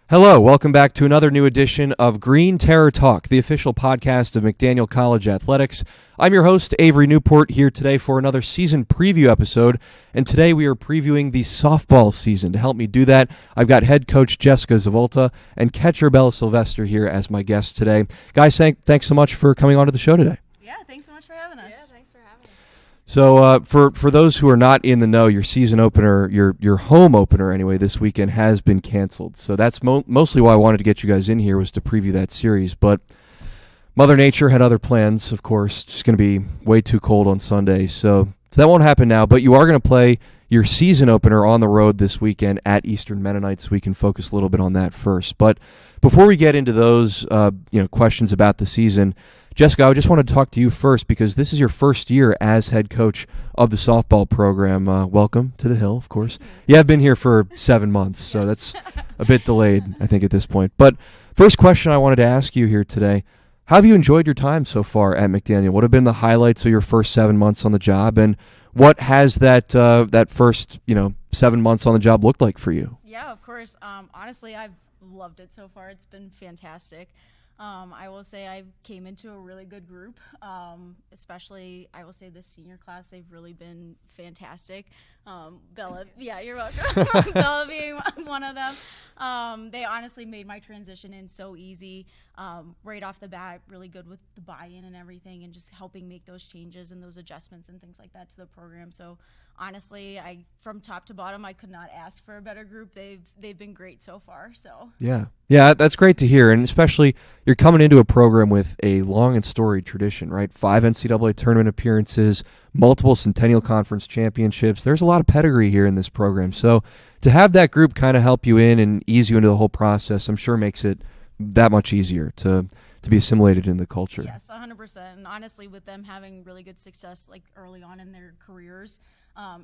Hello, welcome back to another new edition of Green Terror Talk, the official podcast of McDaniel College Athletics. I'm your host, Avery Newport, here today for another season preview episode, and today we are previewing the softball season. To help me do that, I've got head coach Jessica Zavolta and catcher Bella Sylvester here as my guests today. Guys, thanks so much for coming on to the show today. Yeah, thanks so much for having us. Yeah, thanks for having us. So for those who are not in the know, your season opener, your home opener anyway, this weekend has been canceled. So that's mostly why I wanted to get you guys in here, was to preview that series. But Mother Nature had other plans, of course. It's going to be way too cold on Sunday. So that won't happen now. But you are going to play your season opener on the road this weekend at Eastern Mennonite, so we can focus a little bit on that first. But before we get into those questions about the season, Jessica, I just wanted to talk to you first because this is your first year as head coach of the softball program. Welcome to the Hill, of course. You have been here for 7 months, so that's a bit delayed, I think, at this point. But first question I wanted to ask you here today, how have you enjoyed your time so far at McDaniel? What have been the highlights of your first 7 months on the job, and what has that first 7 months on the job looked like for you? Yeah, of course. Honestly, I've loved it so far. It's been fantastic. I will say I came into a really good group, especially I will say the senior class. They've really been fantastic. Bella, yeah, you're welcome. Bella being one of them. They honestly made my transition in so easy right off the bat, really good with the buy-in and everything, and just helping make those changes and those adjustments and things like that to the program. So honestly, from top to bottom, I could not ask for a better group. They've been great so far. So yeah, that's great to hear, and especially you're coming into a program with a long and storied tradition, right? 5 NCAA tournament appearances, multiple Centennial Conference championships. There's a lot of pedigree here in this program. So to have that group kind of help you in and ease you into the whole process, I'm sure makes it that much easier to be assimilated in the culture. Yes, 100%. And honestly, with them having really good success like early on in their careers,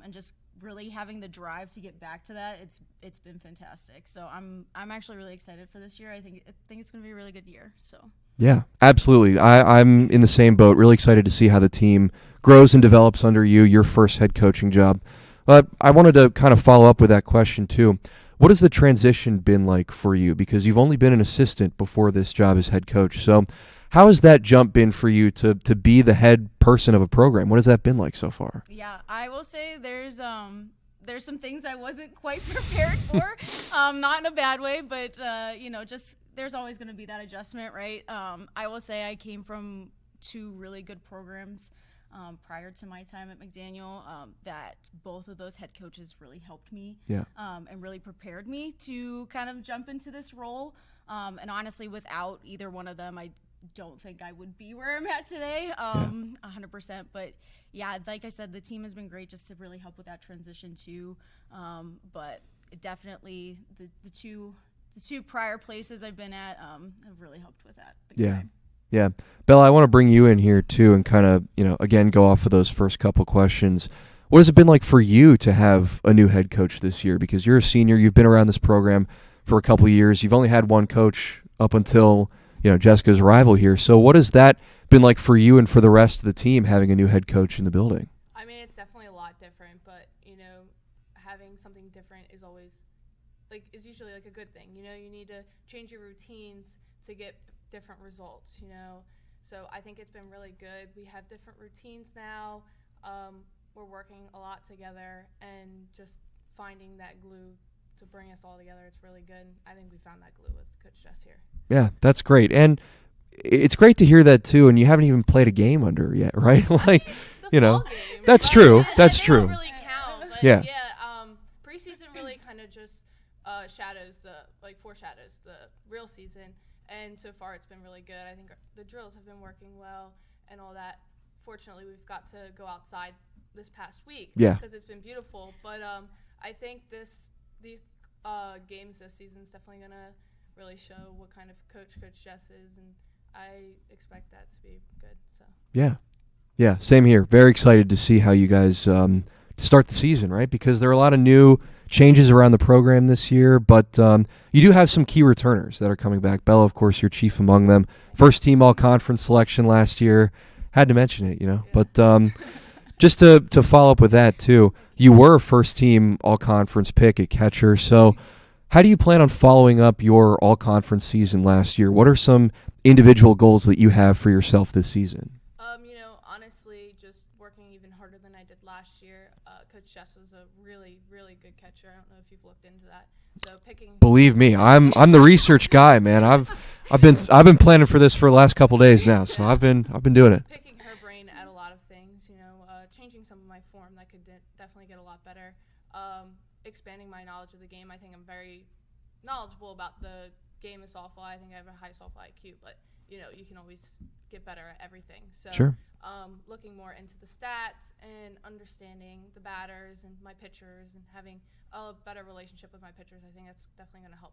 and just really having the drive to get back to that, it's been fantastic. So I'm actually really excited for this year. I think it's going to be a really good year. So yeah, absolutely. I'm in the same boat. Really excited to see how the team grows and develops under you, your first head coaching job. But I wanted to kind of follow up with that question too. What has the transition been like for you? Because you've only been an assistant before this job as head coach. So how has that jump been for you to be the head person of a program? What has that been like so far? Yeah, I will say there's some things I wasn't quite prepared for, not in a bad way, but just there's always going to be that adjustment, right? I will say I came from 2 really good programs prior to my time at McDaniel, that both of those head coaches really helped me and really prepared me to kind of jump into this role. And honestly, without either one of them, I don't think I would be where I'm at today, 100%. But yeah, like I said, the team has been great just to really help with that transition too. But definitely the two prior places I've been at have really helped with that. Big time. Yeah. Bella, I want to bring you in here too and kind of, again, go off of those first couple questions. What has it been like for you to have a new head coach this year? Because you're a senior, you've been around this program for a couple of years. You've only had one coach up until, Jessica's arrival here. So what has that been like for you and for the rest of the team, having a new head coach in the building? I mean, it's definitely a lot different, but, having something different is always, is usually a good thing. You need to change your routines to get different results, So I think it's been really good. We have different routines now. We're working a lot together and just finding that glue to bring us all together. It's really good. I think we found that glue with Coach Jess here. Yeah, that's great. And it's great to hear that too, and you haven't even played a game under her yet, right? That's true. That's true. They don't really count, but yeah, preseason really kind of just foreshadows the real season. And so far, it's been really good. I think the drills have been working well and all that. Fortunately, we've got to go outside this past week because it's been beautiful. But I think these games this season is definitely going to really show what kind of coach Jess is, and I expect that to be good. So yeah, same here. Very excited to see how you guys start the season, right? Because there are a lot of new changes around the program this year, but you do have some key returners that are coming back. Bella, of course, you're chief among them. First team all-conference selection last year. Had to mention it, But just to follow up with that, too, you were a first team all-conference pick at catcher. So How do you plan on following up your all-conference season last year? What are some individual goals that you have for yourself this season? Honestly, just working even harder than I did last year. Coach Jess was a really, really good catcher. I don't know if you've looked into that. So Believe me, I'm the research guy, man. I've been planning for this for the last couple days now, so I've been doing it. Picking her brain at a lot of things, changing some of my form that could definitely get a lot better. Expanding my knowledge of the game. I think I'm very knowledgeable about the game of softball. I think I have a high softball IQ, but you can always get better at everything. So sure. Looking more into the stats and understanding the batters and my pitchers and having a better relationship with my pitchers, I think that's definitely going to help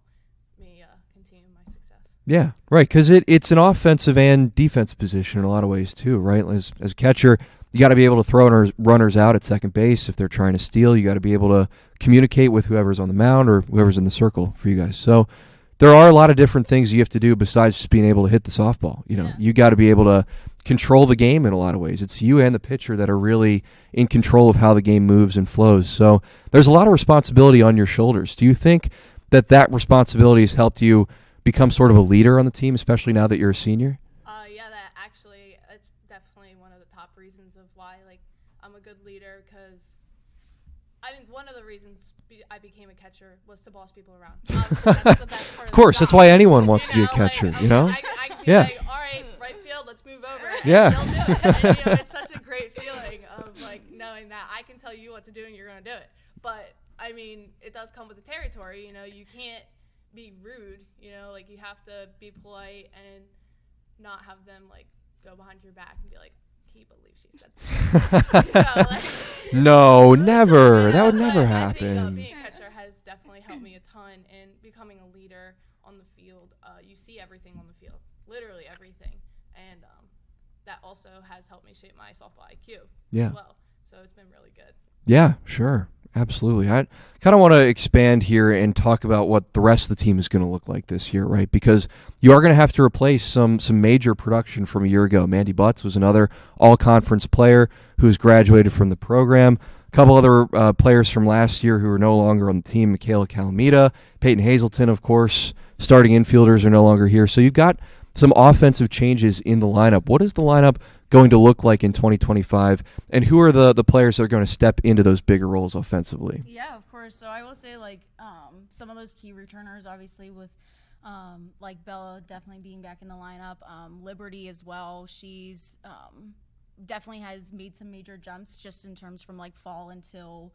me continue my success. Yeah, right, because it's an offensive and defensive position in a lot of ways too, right? As a catcher, you got to be able to throw runners out at second base if they're trying to steal. You got to be able to communicate with whoever's on the mound or whoever's in the circle for you guys. So there are a lot of different things you have to do besides just being able to hit the softball. You got to be able to control the game in a lot of ways. It's you and the pitcher that are really in control of how the game moves and flows. So there's a lot of responsibility on your shoulders. Do you think that responsibility has helped you become sort of a leader on the team, especially now that you're a senior? That's definitely one of the top reasons of why I'm a good leader, because one of the reasons I became a catcher was to boss people around. That's the best part of course, that's why anyone wants to be a catcher, I could be yeah. like, all right, right field, let's move over. And yeah. They'll do it. And, it's such a great feeling of knowing that I can tell you what to do and you're going to do it. But it does come with the territory. You can't be rude. You have to be polite and not have them go behind your back and be like, can you believe she said that? No, never. That would never happen. I think being a catcher has definitely helped me a ton in becoming a leader on the field. You see everything on the field, literally everything, and that also has helped me shape my softball IQ as well. So it's been really good. Yeah, sure. Absolutely. I kind of want to expand here and talk about what the rest of the team is going to look like this year, right? Because you are going to have to replace some major production from a year ago. Mandy Butts was another all-conference player who has graduated from the program. A couple other players from last year who are no longer on the team, Michaela Calamita, Peyton Hazelton, of course. Starting infielders are no longer here. So you've got some offensive changes in the lineup. What is the lineup going to look like in 2025, and who are the players that are going to step into those bigger roles offensively? Yeah, of course. So I will say some of those key returners, obviously with Bella definitely being back in the lineup, Liberty as well. She's definitely has made some major jumps just in terms from fall until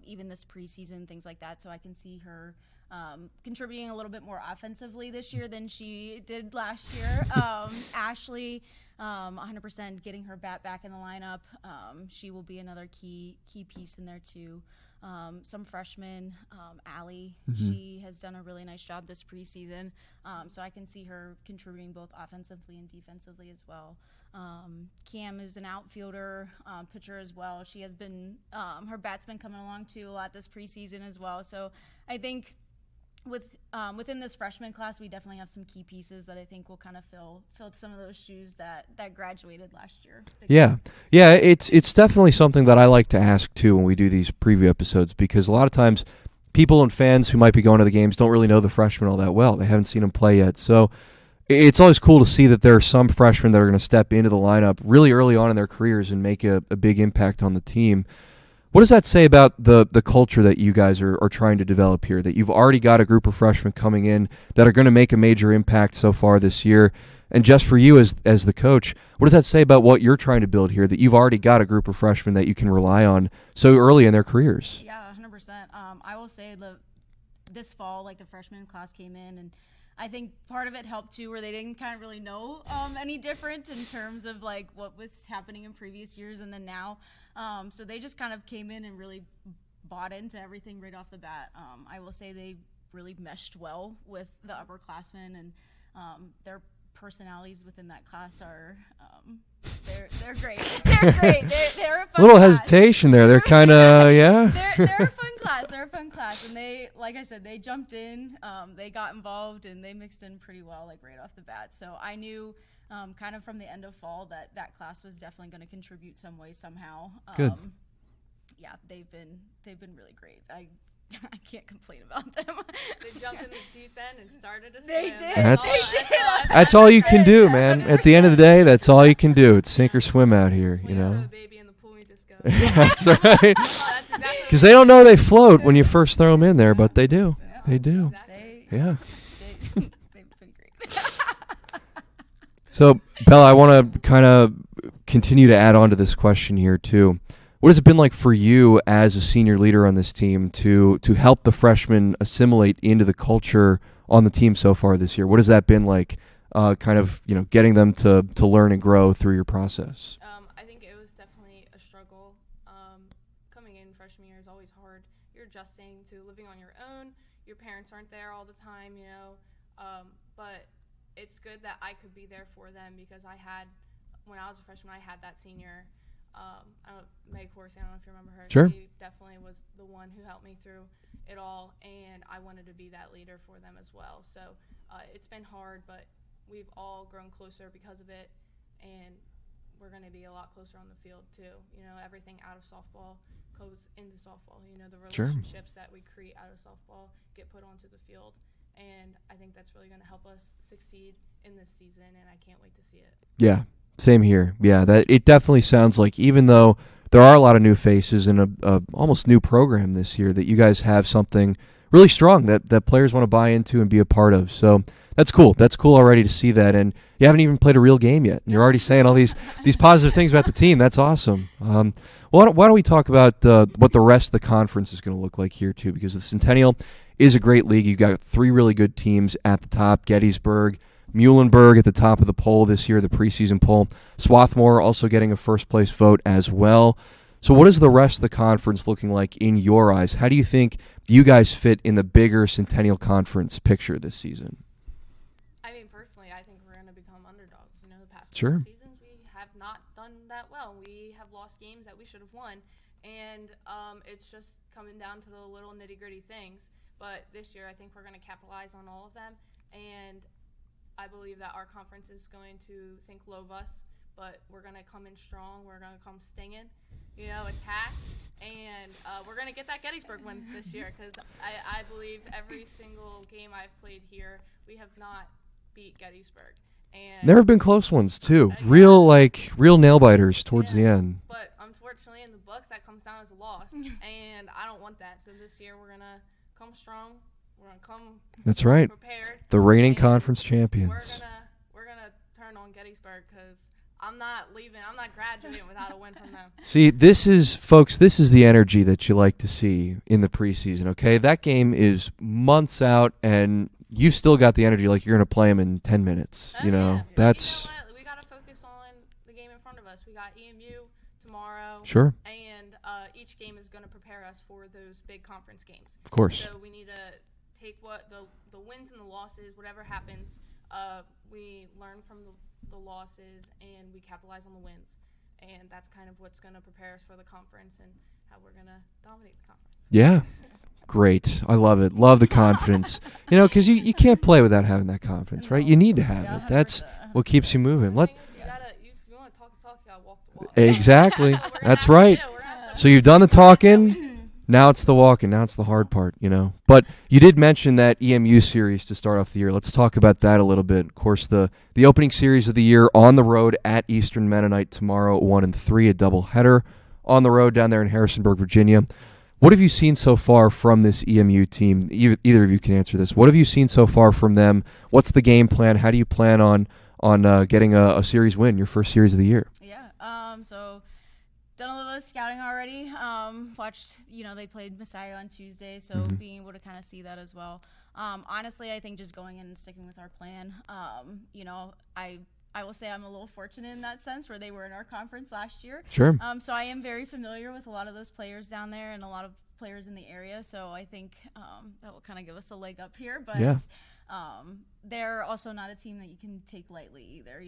even this preseason, things like that. So I can see her contributing a little bit more offensively this year than she did last year. Ashley, 100% getting her bat back in the lineup. She will be another key piece in there too. Some freshmen, Allie, she has done a really nice job this preseason. So I can see her contributing both offensively and defensively as well. Cam is an outfielder, pitcher as well. She has been, her bat's been coming along too a lot this preseason as well. So I think within this freshman class, we definitely have some key pieces that I think will kind of fill some of those shoes that graduated last year. Yeah, it's definitely something that I like to ask too when we do these preview episodes, because a lot of times people and fans who might be going to the games don't really know the freshmen all that well. They haven't seen them play yet, so it's always cool to see that there are some freshmen that are going to step into the lineup really early on in their careers and make a big impact on the team. What does that say about the culture that you guys are trying to develop here, that you've already got a group of freshmen coming in that are going to make a major impact so far this year? And just for you as the coach, what does that say about what you're trying to build here, that you've already got a group of freshmen that you can rely on so early in their careers? Yeah, 100%. I will say this fall, the freshman class came in, and I think part of it helped too, where they didn't kind of really know any different in terms of what was happening in previous years and then now. So they just kind of came in and really bought into everything right off the bat. I will say they really meshed well with the upperclassmen, and their personalities within that class are they're great. They're great. They're a fun little class. Hesitation there. They're kind of yeah. They're a fun class. They're a fun class, and they, like I said, they jumped in, they got involved, and they mixed in pretty well, right off the bat. So I knew, kind of from the end of fall, that class was definitely going to contribute some way, somehow. Good. Yeah, they've been really great. I can't complain about them. They jumped in the deep end and started to They swim. did. That's all you can do, man. At the end of the day, that's all you can do. It's sink or swim out here, We you throw know. the baby in the pool, we just go. That's right. That's exactly Because they don't know they float when you first throw them in there, but they do. Yeah. They do. They, Yeah. they've been great. So, Bella, I want to kind of continue to add on to this question here, too. What has it been like for you as a senior leader on this team to help the freshmen assimilate into the culture on the team so far this year? What has that been like, kind of, getting them to learn and grow through your process? I think it was definitely a struggle. Coming in freshman year is always hard. You're adjusting to living on your own. Your parents aren't there all the time, but it's good that I could be there for them because when I was a freshman, I had that senior. Meg Horsey, I don't know if you remember her. Sure. She definitely was the one who helped me through it all, and I wanted to be that leader for them as well. So it's been hard, but we've all grown closer because of it, and we're going to be a lot closer on the field too. Everything out of softball goes into softball. The relationships that we create out of softball get put onto the field, and I think that's really going to help us succeed in this season, and I can't wait to see it. Yeah. Same here. Yeah, that it definitely sounds like even though there are a lot of new faces and a almost new program this year, that you guys have something really strong that players want to buy into and be a part of. So that's cool. That's cool already to see that. And you haven't even played a real game yet, and you're already saying all these positive things about the team. That's awesome. Why don't we talk about what the rest of the conference is going to look like here too? Because the Centennial is a great league. You've got 3 really good teams at the top: Gettysburg, Muhlenberg at the top of the poll this year, the preseason poll. Swarthmore also getting a first-place vote as well. So what is the rest of the conference looking like in your eyes? How do you think you guys fit in the bigger Centennial Conference picture this season? I mean, personally, I think we're going to become underdogs. The past Sure. couple seasons, we have not done that well. We have lost games that we should have won, and it's just coming down to the little nitty-gritty things. But this year, I think we're going to capitalize on all of them, and I believe that our conference is going to think low of us, but we're going to come in strong. We're going to come stinging, attack, and we're going to get that Gettysburg win this year because I believe every single game I've played here, we have not beat Gettysburg. And There have been close ones too. Real nail biters towards the end. But unfortunately, in the books, that comes down as a loss, and I don't want that. So this year, we're going to come strong. We're going to come That's right. prepared. The reigning and conference champions. We're gonna turn on Gettysburg because I'm not leaving. I'm not graduating without a win from them. See, this is the energy that you like to see in the preseason, okay? That game is months out, and you've still got the energy like you're going to play them in 10 minutes, Yeah. That's... We got to focus on the game in front of us. We got EMU tomorrow. Sure. And each game is going to prepare us for those big conference games. Of course. So we need to take what the wins and the losses, whatever happens, we learn from the losses and we capitalize on the wins. And that's kind of what's going to prepare us for the conference and how we're going to dominate the conference. Yeah. Great. I love it. Love the confidence. Because you can't play without having that confidence, right? You need to have it. That's what keeps you moving. You want to talk, you got to walk the walk. Exactly. That's right. So you've done the talking. Now it's the walking. Now it's the hard part, But you did mention that EMU series to start off the year. Let's talk about that a little bit. Of course, the opening series of the year on the road at Eastern Mennonite tomorrow at 1 and 3, a doubleheader on the road down there in Harrisonburg, Virginia. What have you seen so far from this EMU team? Either of you can answer this. What have you seen so far from them? What's the game plan? How do you plan on getting a series win, your first series of the year? Yeah. So done a little bit of scouting already. Watched, they played Messiah on Tuesday, so being able to kind of see that as well. Honestly, I think just going in and sticking with our plan. I will say I'm a little fortunate in that sense where they were in our conference last year. Sure. So I am very familiar with a lot of those players down there and a lot of players in the area. So I think that will kind of give us a leg up here. But they're also not a team that you can take lightly either.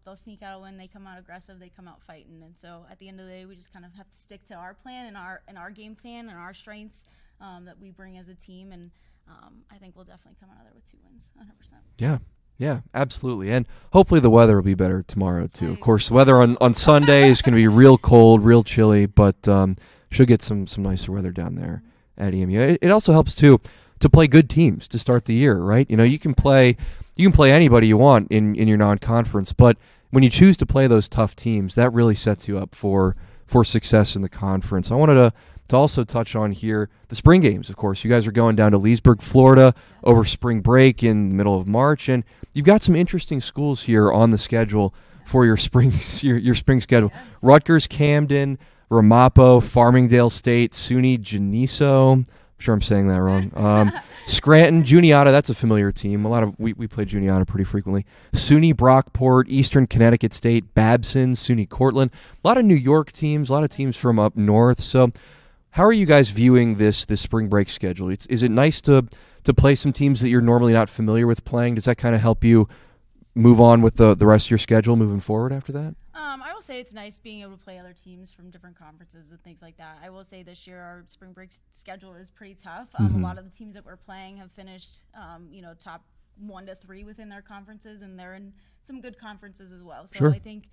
They'll sneak out a win. They come out aggressive. They come out fighting. And so at the end of the day, we just kind of have to stick to our plan and our game plan and our strengths that we bring as a team. And I think we'll definitely come out of there with 2 wins, 100%. Yeah, absolutely. And hopefully the weather will be better tomorrow, too. Of course, the weather on Sunday is going to be real cold, real chilly, but should get some nicer weather down there at EMU. It also helps too to play good teams to start the year, right? You can play anybody you want in your non-conference, but when you choose to play those tough teams, that really sets you up for success in the conference. I wanted to also touch on here the spring games. Of course, you guys are going down to Leesburg, Florida over spring break in the middle of March, and you've got some interesting schools here on the schedule for your spring your spring schedule. Yes. Rutgers, Camden, Ramapo, Farmingdale State, SUNY Geneseo. I'm sure I'm saying that wrong. Scranton, Juniata, that's a familiar team. We play Juniata pretty frequently. SUNY Brockport, Eastern Connecticut State, Babson, SUNY Cortland. A lot of New York teams, a lot of teams from up north. So how are you guys viewing this spring break schedule? Is it nice to play some teams that you're normally not familiar with playing? Does that kind of help you move on with the rest of your schedule moving forward after that? I will say it's nice being able to play other teams from different conferences and things like that. I will say this year our spring break schedule is pretty tough. A lot of the teams that we're playing have finished, top 1 to 3 within their conferences, and they're in some good conferences as well. So Sure. I think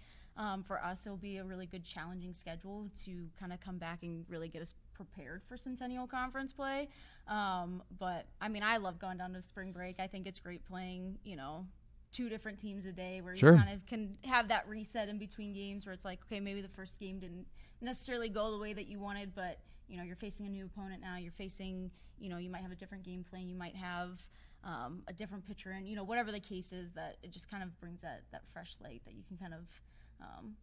for us it'll be a really good challenging schedule to kind of come back and really get us prepared for Centennial Conference play. But I mean, I love going down to spring break. I think it's great playing, 2 different teams a day where Sure. you kind of can have that reset in between games where it's like, okay, maybe the first game didn't necessarily go the way that you wanted, but you're facing a new opponent now. You're facing, you might have a different game plan. You might have a different pitcher, and whatever the case is, that it just kind of brings that fresh light that you can kind of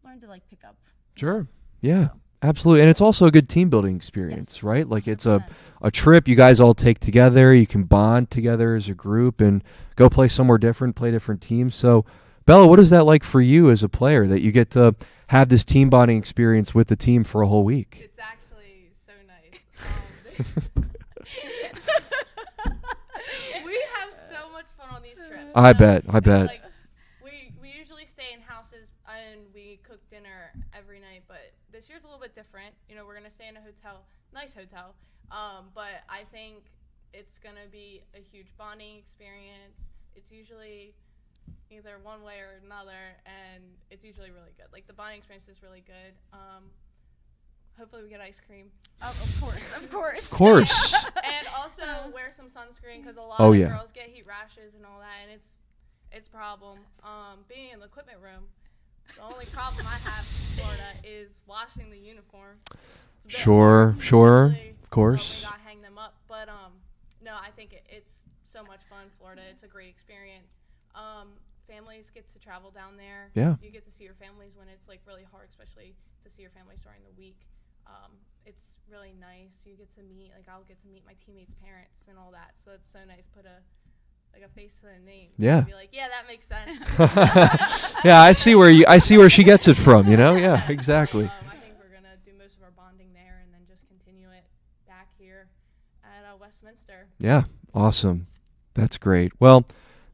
learn to like pick up. Sure. Yeah. Absolutely. And it's also a good team building experience, right? Like it's a trip you guys all take together. You can bond together as a group and go play somewhere different, play different teams. So, Bella, what is that like for you as a player that you get to have this team bonding experience with the team for a whole week? It's actually so nice. We have so much fun on these trips. I bet. Like, we usually stay in houses and we cook dinner every night, but this year's a little bit different. We're gonna stay in a nice hotel. But I think it's gonna be a huge bonding experience. It's usually either one way or another, and it's usually really good. Like the bonding experience is really good. Hopefully we get ice cream. Of course. Of course. And also wear some sunscreen because a lot Oh, of yeah. girls get heat rashes and all that, and it's a problem. Being in the equipment room, the only problem I have in Florida is washing the uniform. It's a bit Sure. hard, especially Of course. when we gotta hang them up. But no, I think it's so much fun. Florida, it's a great experience. Families get to travel down there. Yeah. You get to see your families when it's like really hard, especially to see your families during the week. It's really nice. You get to meet, I'll get to meet my teammates' parents and all that. So it's so nice. Put a face to the name. Yeah. Be like, yeah, that makes sense. Yeah, I see where she gets it from, Yeah, exactly. I think we're gonna do most of our bonding there and then just continue it back here at Westminster. Yeah, awesome. That's great. Well,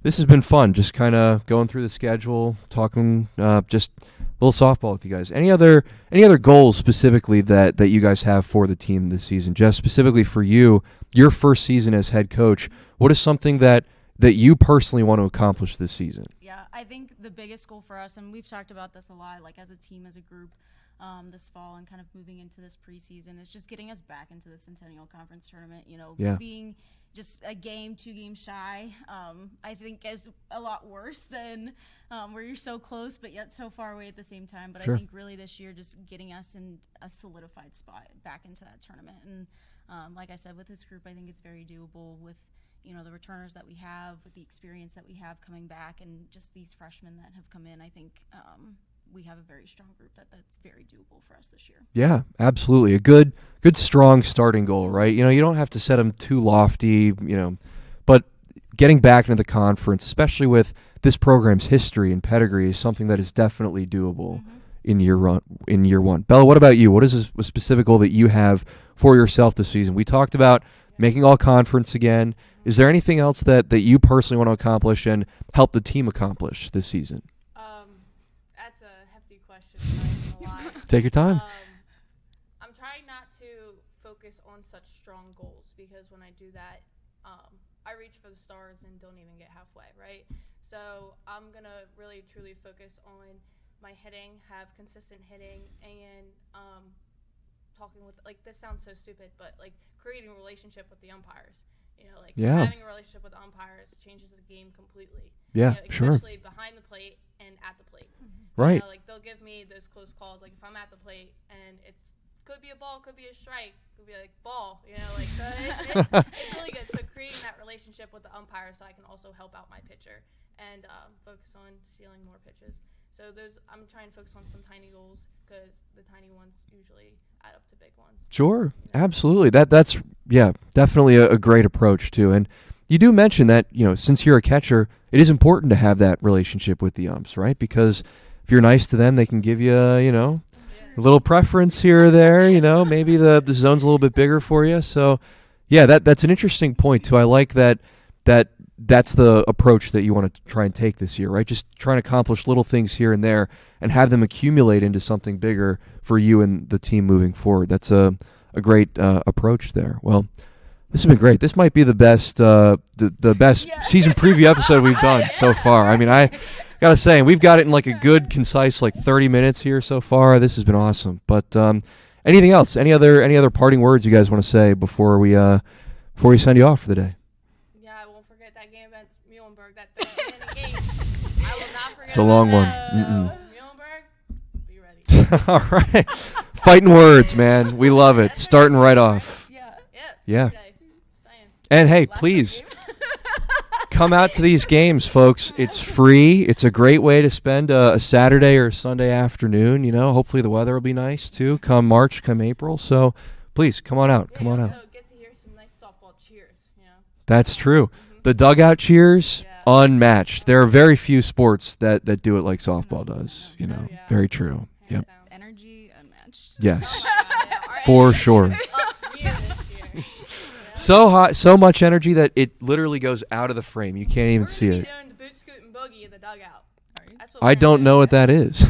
this has been fun, just kind of going through the schedule, talking just a little softball with you guys. Any other goals specifically that you guys have for the team this season? Just specifically for you, your first season as head coach, what is something that you personally want to accomplish this season? Yeah, I think the biggest goal for us, and we've talked about this a lot, like as a team, as a group, this fall and kind of moving into this preseason, is just getting us back into the Centennial Conference tournament. Yeah. Being just a game, 2 games shy, I think is a lot worse than where you're so close but yet so far away at the same time. But Sure. I think really this year just getting us in a solidified spot back into that tournament. And like I said, with this group, I think it's very doable with the returners that we have, with the experience that we have coming back, and just these freshmen that have come in. I think we have a very strong group that's very doable for us this year. Yeah, absolutely. A good strong starting goal, right? You don't have to set them too lofty, but getting back into the conference, especially with this program's history and pedigree, is something that is definitely doable in year one. Bella, what about you? What is a specific goal that you have for yourself this season? We talked about making all conference again. Is there anything else that you personally want to accomplish and help the team accomplish this season? That's a hefty question. I'm not gonna lie. Take your time. I'm trying not to focus on such strong goals, because when I do that, I reach for the stars and don't even get halfway, right? So I'm gonna really truly focus on my hitting, have consistent hitting, and talking with, like, this sounds so stupid, but, like, creating a relationship with the umpires. You know, like, having a relationship with the umpires changes the game completely. Yeah, you know, sure. Especially behind the plate and at the plate. Right. You know, like, they'll give me those close calls. Like, if I'm at the plate and could be a ball, could be a strike, could be like ball, you know, like, so it's really good. So creating that relationship with the umpire so I can also help out my pitcher and focus on stealing more pitches. So I'm trying to focus on some tiny goals because the tiny ones usually add up to big ones. Sure, absolutely. That's definitely a great approach too. And you do mention that, you know, since you're a catcher, it is important to have that relationship with the umps, right? Because if you're nice to them, they can give you, you know, a little preference here or there, you know, maybe the zone's a little bit bigger for you. So, yeah, that's an interesting point too. I like that's the approach that you want to try and take this year, right? Just trying to accomplish little things here and there and have them accumulate into something bigger for you and the team moving forward. That's a great approach there. Well, this has been great. This might be the best the best season preview episode we've done so far. I mean, I gotta say, we've got it in like a good, concise, like 30 minutes here so far. This has been awesome. But anything else? Any other parting words you guys want to say before we send you off for the day? Yeah, I won't forget that game against Muhlenberg. That 30-minute game. I will not forget. It's a long one. Muhlenberg, be ready. All right, fighting words, man. We love it. Starting right off. Yeah. And hey, please come out to these games, folks. It's free. It's a great way to spend a Saturday or Sunday afternoon. You know, hopefully the weather will be nice too. Come March, come April. So please come on out. Come on out. Get to hear some nice softball cheers. You know. That's true. The dugout cheers, unmatched. There are very few sports that do it like softball does. You know, very true. Yep. Energy unmatched. Yes, for sure. So hot, so much energy that it literally goes out of the frame. You can't even see it. Doing the boot, scoot, and boogie in the dugout. I don't know what that is.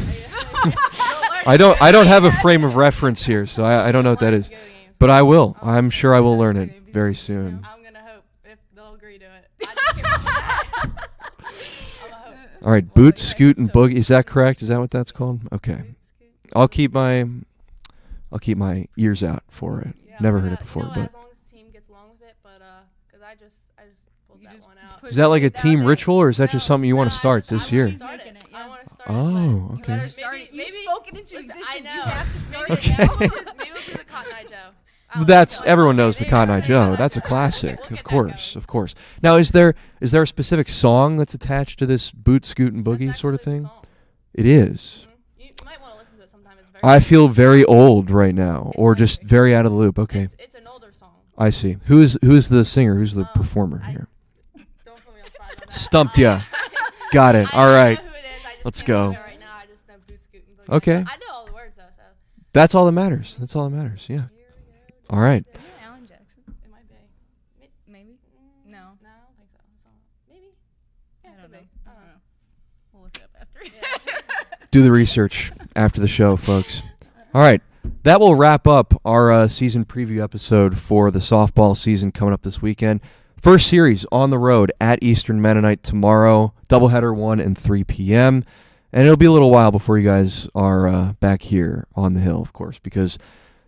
I don't have a frame of reference here, so I don't know what that is. But I will. I'm sure I will learn it very soon. I'm gonna hope if they'll agree to it. All right, boot, scoot, and boogie. Is that correct? Is that what that's called? Okay. I'll keep my ears out for it. Never heard it before, but. Is that like a team ritual, or is that just something you want to start this year? I want to start. Oh, okay. You've spoken into existence. I know. You have to start Okay. it now. Maybe we'll do the Cotton Eye Joe. That's everyone knows the Cotton Eye Joe. That's a classic, of course, of course. Now, is there a specific song that's attached to this boot, scoot, and boogie sort of thing? It is. You might want to listen to it sometime. I feel very old right now, or just very out of the loop. Okay, It's an older song. I see. Who's the singer? Who's the performer here? Don't put me on spot on that. Stumped ya. Got it. All right. I know who it is. I just Let's can't go. think of it right now. I just know boot, scoot, and boogie. Okay. I know all the words though. So. That's all that matters. That's all that matters. Yeah. All right. Isn't it Alan Jackson? It might be. Maybe. No. No, I don't think so. Maybe. I Yeah, don't could know. be. I don't know. We'll look it up after. Do the research after the show, folks. All right. That will wrap up our season preview episode for the softball season coming up this weekend. First series on the road at Eastern Mennonite tomorrow, doubleheader 1 and 3 p.m. And it'll be a little while before you guys are back here on the hill, of course, because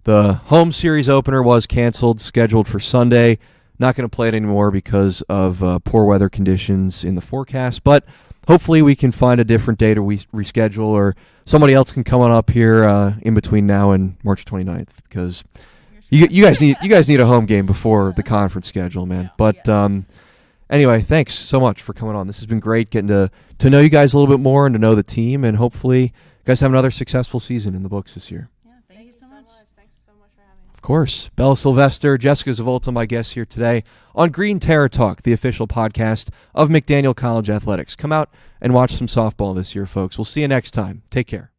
the home series opener was canceled, scheduled for Sunday. Not going to play it anymore because of poor weather conditions in the forecast, but hopefully we can find a different day to reschedule, or somebody else can come on up here in between now and March 29th, because you guys need a home game before the conference schedule, man. But anyway, thanks so much for coming on. This has been great, getting to know you guys a little bit more and to know the team, and hopefully you guys have another successful season in the books this year. Yeah, thank you so much. Thanks so much for having me. Of course. Bella Sylvester, Jessica Zavolta, my guests here today on Green Terror Talk, the official podcast of McDaniel College Athletics. Come out and watch some softball this year, folks. We'll see you next time. Take care.